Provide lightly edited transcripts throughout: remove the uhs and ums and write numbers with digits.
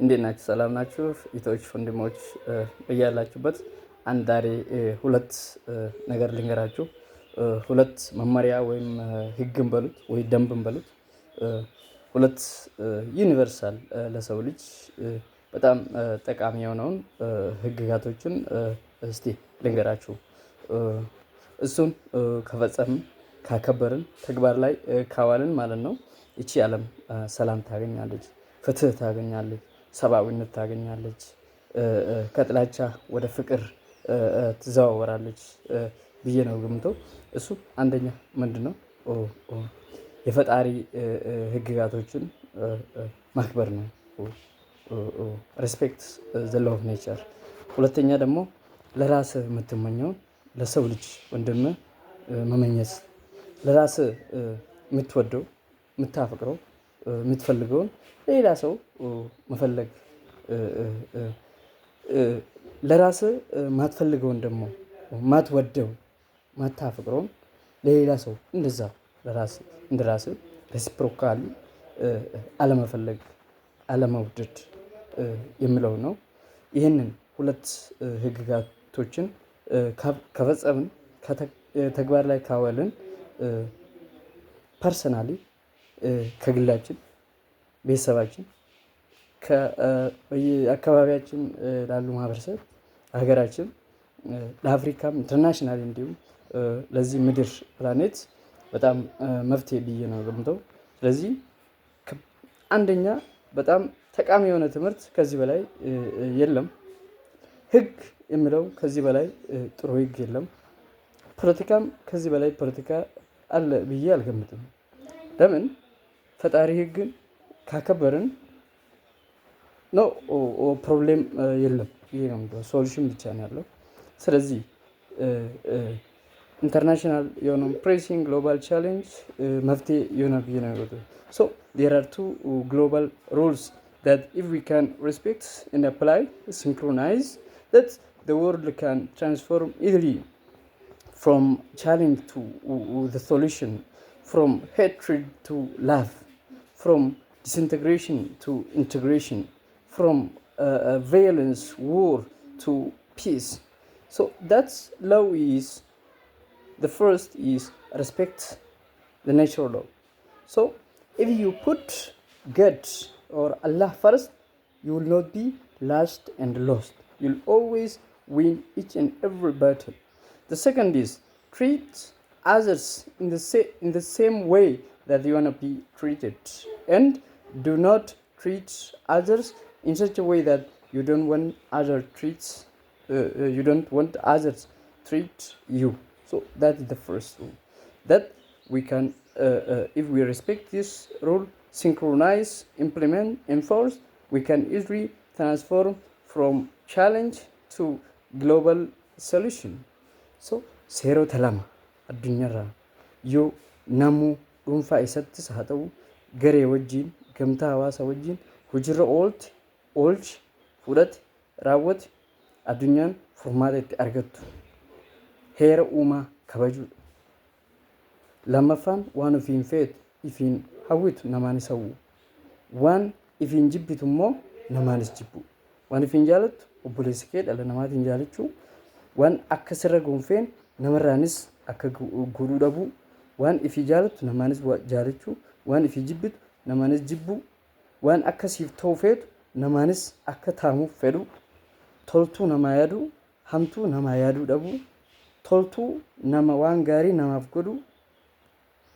እንዴት ናችሁ? ሰላም ናችሁ? ኢቶች ወንድሞች በያላችሁበት አንድ ዛሬ ሁለት ነገር ልንገራችሁ። ሁለት መመሪያ ወይም ህግን በሉት ወይ ደንብን በሉት ሁለት ዩኒቨርሳል ለሰው ልጅ በጣም ጠቃሚ የሆነውን ህግጋቶችን እስቲ ልንገራችሁ። እሱን ከፈጸምን ካከበርን ተግባር ላይ ካዋልን ማለት ነው ይቺ ዓለም ሰላም ታገኛለች፣ ፍትህ ታገኛለች፣ ሰብአዊነት ታገኛለች፣ ከጥላቻ ወደ ፍቅር ትዘዋወራለች ብዬ ነው ገምተው። እሱ አንደኛ ምንድነው የፈጣሪ ህግጋቶችን ማክበር ነው። ሬስፔክት ዘ ሎው ኦፍ ኔቸር። ሁለተኛ ደግሞ ለራስህ የምትመኘውን ለሰው ልጅ ወንድምህ መመኘት፣ ለራስህ የምትወደው የምታፈቅረው የምትፈልገውን ሌላ ሰው መፈለግ፣ ለራስህ ማትፈልገውን ደግሞ ማትወደው ማታፈቅረውን ለሌላ ሰው እንደዛ ለራስህ እንደራስህ ሬሲፕሮካሊ አለመፈለግ አለመውደድ የሚለው ነው። ይህንን ሁለት ህግጋቶችን ከፈጸምን ተግባር ላይ ካዋልን ፐርሰናሊ ከግላችን ቤተሰባችን ከአካባቢያችን ላሉ ማህበረሰብ ሀገራችን ለአፍሪካም ኢንተርናሽናል እንዲሁም ለዚህ ምድር ፕላኔት በጣም መፍትሄ ብዬ ነው ገምተው። ስለዚህ አንደኛ በጣም ጠቃሚ የሆነ ትምህርት ከዚህ በላይ የለም። ህግ የሚለው ከዚህ በላይ ጥሩ ህግ የለም። ፖለቲካም ከዚህ በላይ ፖለቲካ አለ ብዬ አልገምትም። ለምን ፈጣሪ ህግን ካከበርን ነው ፕሮብሌም የለም። ይሄ ነው ሶሉሽን ብቻ ነው ያለው። ስለዚህ ኢንተርናሽናል የሆነው ፕሬሲንግ ግሎባል ቻሌንጅ መፍትሄ የሆነ ብዬ ነው ያለው። ሶ ዴር አር ቱ ግሎባል ሩልስ that if we can respect and apply, synchronize, that the world can transform easily from challenge to the solution, from hatred to love, from disintegration to integration, from violence, war to peace. So that's law is the first is respect the natural law. So if you put God or Allah first, you will not be lost and lost. You'll always win each and every battle. The second is treat others in the same way that you want to be treated, and do not treat others in such a way that you don't want others treat you. So that is the first rule, that we can if we respect this rule, synchronize, implement, enforce, we can easily transform from challenge to global solution. So seero talama addunyarra yo namu dhuunfaa isattis haa ta'u garee wajjin gamtaa hawaasa wajjin hojiirra oolchi fudhate raawwate addunyaan furmaata itti argattu heera uumaa kabajuudha. Lammaffaan waan ofiin feetu ifiin hawwitu namaanis hawwu, waan ifiin jibbitu immoo namaanis jibbu, waan ifiin jaalattu obboleessa kee dhala namaatiin jaalachuu, waan akka sirra gonfeen namarraanis akka godhuu dhabuu, waan ifii jaalattu namaanis jaalachuu, waan ifii jibbitu namaanis jibbuu, waan akka siif ta'u feetu namaanis akka taamuuf fedhu, toltuu namaa yaaduu hamtuu namaa yaaduu dhabuu, toltuu nama waan gaarii namaaf godhu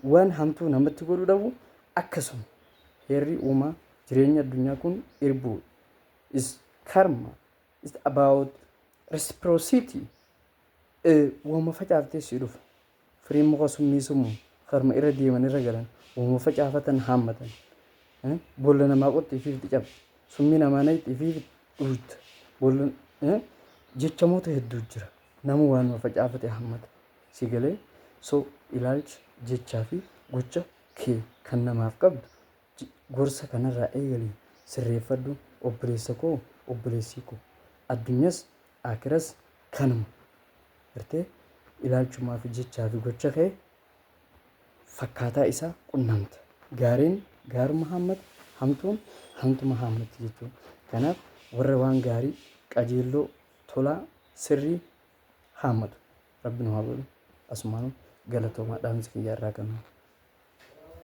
waan hamtuu namatti godhuu dhabu. Akkasuma heerri uumaa jireenya addunyaa kun irbuu is karma, is about reciprocity. Wama facaaftee si dhufa firiin muka summii summu karma irra deeman irra galan wama facaafatan haammatan boolla namaa qotte ifiifti cabse summii namaa nayti ifiifti dhuyta boolla jechamoota hedduu jira namu waanuma facaafate haammata si galee. So ilaalcha jechaa fi gocha kee kan namaaf qabdu gorsa kanarraa eegalii sirreeffadhu obboleessa koo obboleessii koo addunyaas akiras kanuma gartee ilaalchumaa fi jechaa fi gocha kee fakkaataa isaa qunnamta. Gaariin gaaruma haammata hamtuun hamtuma haammatti jechuudha. Kanaaf warra waan gaarii qajeelloo tolaa sirrii haamatu rabbi nu haa godhu asumaan galatoomaa dhaamsi kiyyaa irraa kennu.